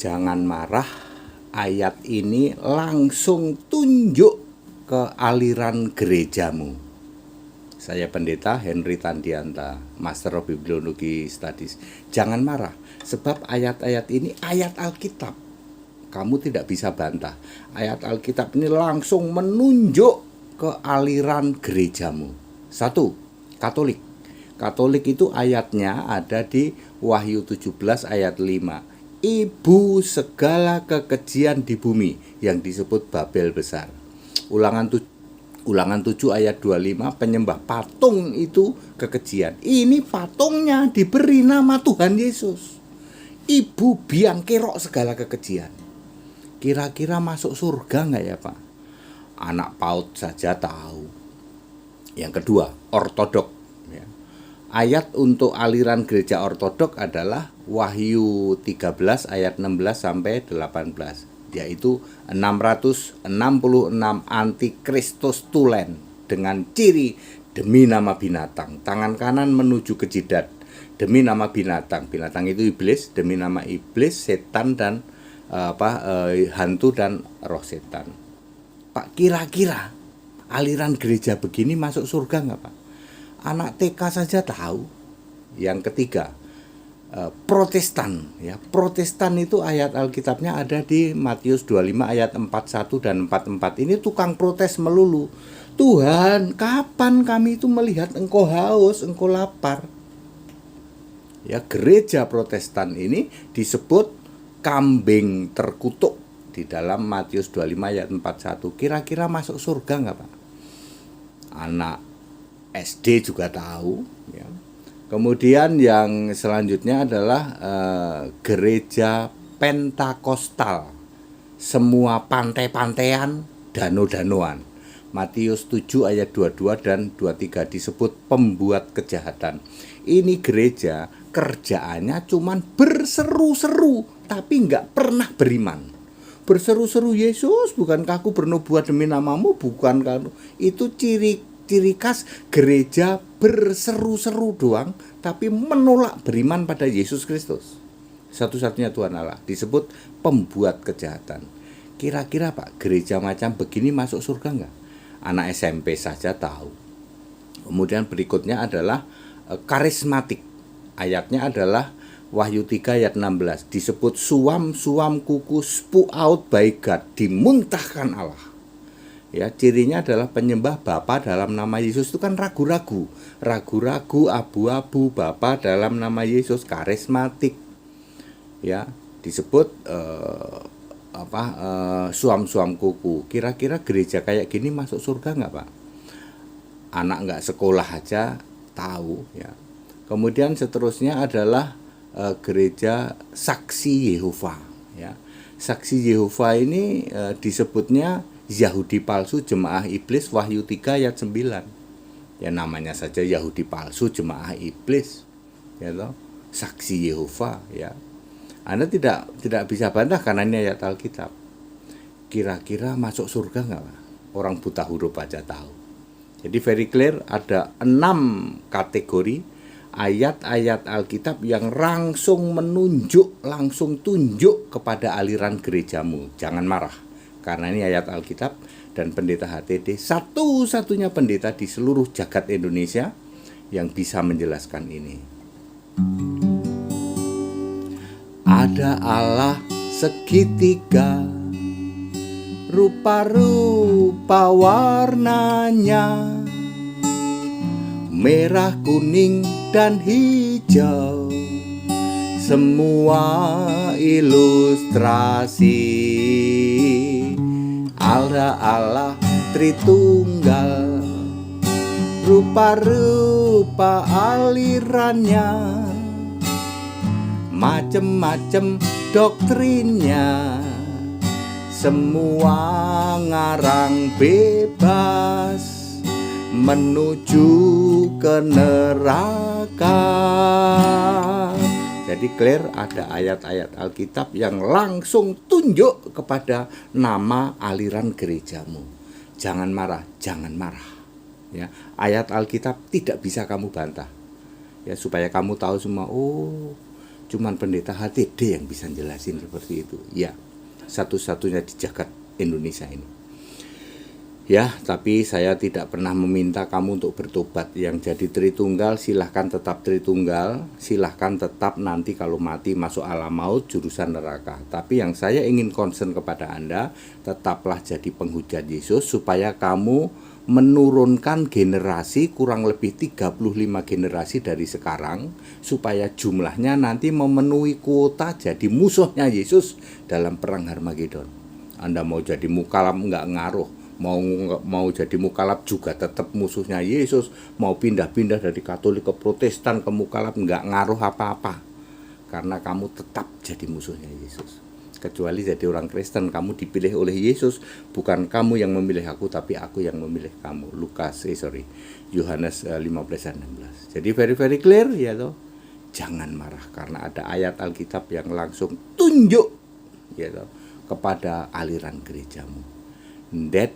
Jangan marah, ayat ini langsung tunjuk ke aliran gerejamu. Saya Pendeta Henry Tandianta, Master of Bibliology Studies. Jangan marah, sebab ayat-ayat ini ayat Alkitab. Kamu tidak bisa bantah. Ayat Alkitab ini langsung menunjuk ke aliran gerejamu. 1. Katolik. Katolik itu ayatnya ada di Wahyu 17 ayat 5. Ibu segala kekejian di bumi, yang disebut Babel besar. Ulangan 7 ayat 25, penyembah patung itu kekejian. Ini patungnya diberi nama Tuhan Yesus. Ibu biang kerok segala kekejian. Kira-kira masuk surga nggak ya Pak? Anak PAUD saja tahu. Yang kedua, ortodok. Ayat untuk aliran gereja ortodok adalah Wahyu 13 ayat 16 sampai 18, yaitu 666 antikristus tulen dengan ciri demi nama binatang, tangan kanan menuju ke jidat, demi nama binatang. Binatang itu iblis, demi nama iblis, setan dan hantu dan roh setan. Pak, kira-kira aliran gereja begini masuk surga nggak Pak? Anak TK saja tahu. Yang ketiga, Protestan. Ya, Protestan itu ayat Alkitabnya ada di Matius 25 ayat 41 dan 44. Ini tukang protes melulu. Tuhan, kapan kami itu melihat Engkau haus, Engkau lapar? Ya, gereja Protestan ini disebut kambing terkutuk di dalam Matius 25 ayat 41. Kira-kira masuk surga nggak Pak? Anak SD juga tahu ya. Kemudian yang selanjutnya adalah gereja Pentakostal, semua pantai-pantaian, danau-danauan. Matius 7 ayat 22 dan 23 disebut pembuat kejahatan. Ini gereja kerjaannya cuman berseru-seru tapi nggak pernah beriman. Berseru-seru, Yesus, bukankah aku bernubuat demi namamu? Bukankah itu ciri khas gereja berseru-seru doang tapi menolak beriman pada Yesus Kristus, satu-satunya Tuhan Allah, disebut pembuat kejahatan. Kira-kira Pak, gereja macam begini masuk surga enggak? Anak SMP saja tahu. Kemudian berikutnya adalah karismatik. Ayatnya adalah Wahyu 3 ayat 16, disebut suam-suam kuku spew out by God, dimuntahkan Allah. Ya, cirinya adalah penyembah Bapa dalam nama Yesus itu kan ragu-ragu, abu-abu, Bapa dalam nama Yesus, karismatik. Ya, disebut suam-suam kuku. Kira-kira gereja kayak gini masuk surga nggak Pak? Anak nggak sekolah aja tahu ya. Kemudian seterusnya adalah gereja Saksi Yehova. Ya, Saksi Yehova ini disebutnya Yahudi palsu, jemaah iblis, Wahyu 3 ayat 9. Ya, namanya saja Yahudi palsu, jemaah iblis. Ya toh, Saksi Yehova ya. Anda tidak bisa bantah karena ini ayat Alkitab. Kira-kira masuk surga enggak? Orang buta huruf aja tahu. Jadi very clear, ada 6 kategori ayat-ayat Alkitab yang langsung tunjuk kepada aliran gerejamu. Jangan marah. Karena ini ayat Alkitab, dan Pendeta HTD satu-satunya pendeta di seluruh jagat Indonesia yang bisa menjelaskan ini. Ada Allah segitiga, rupa-rupa warnanya, merah, kuning, dan hijau, semua ilustrasi. Ada Allah Tritunggal, rupa-rupa alirannya, macem-macem doktrinnya, semua ngarang bebas menuju ke neraka. Jadi clear, ada ayat-ayat Alkitab yang langsung tunjuk kepada nama aliran gerejamu. Jangan marah, jangan marah. Ya, ayat Alkitab tidak bisa kamu bantah. Ya, supaya kamu tahu semua, oh, Cuman pendeta HTD yang bisa jelasin seperti itu. Ya, satu-satunya di jagat Indonesia ini. Ya, tapi saya tidak pernah meminta kamu untuk bertobat. Yang jadi Tritunggal silahkan tetap Tritunggal, silahkan tetap nanti kalau mati masuk alam maut jurusan neraka. Tapi yang saya ingin concern kepada Anda, tetaplah jadi penghujat Yesus supaya kamu menurunkan generasi kurang lebih 35 generasi dari sekarang supaya jumlahnya nanti memenuhi kuota jadi musuhnya Yesus dalam perang Harmagedon. Anda mau jadi mukalaf nggak ngaruh, mau jadi mukalaf juga tetap musuhnya Yesus, mau pindah-pindah dari Katolik ke Protestan ke mukalaf nggak ngaruh apa-apa karena kamu tetap jadi musuhnya Yesus. Kecuali jadi orang Kristen, kamu dipilih oleh Yesus, bukan kamu yang memilih aku tapi aku yang memilih kamu. Yohanes 15:16. Jadi very clear ya toh. Jangan marah karena ada ayat Alkitab yang langsung tunjuk ya toh kepada aliran gerejamu. That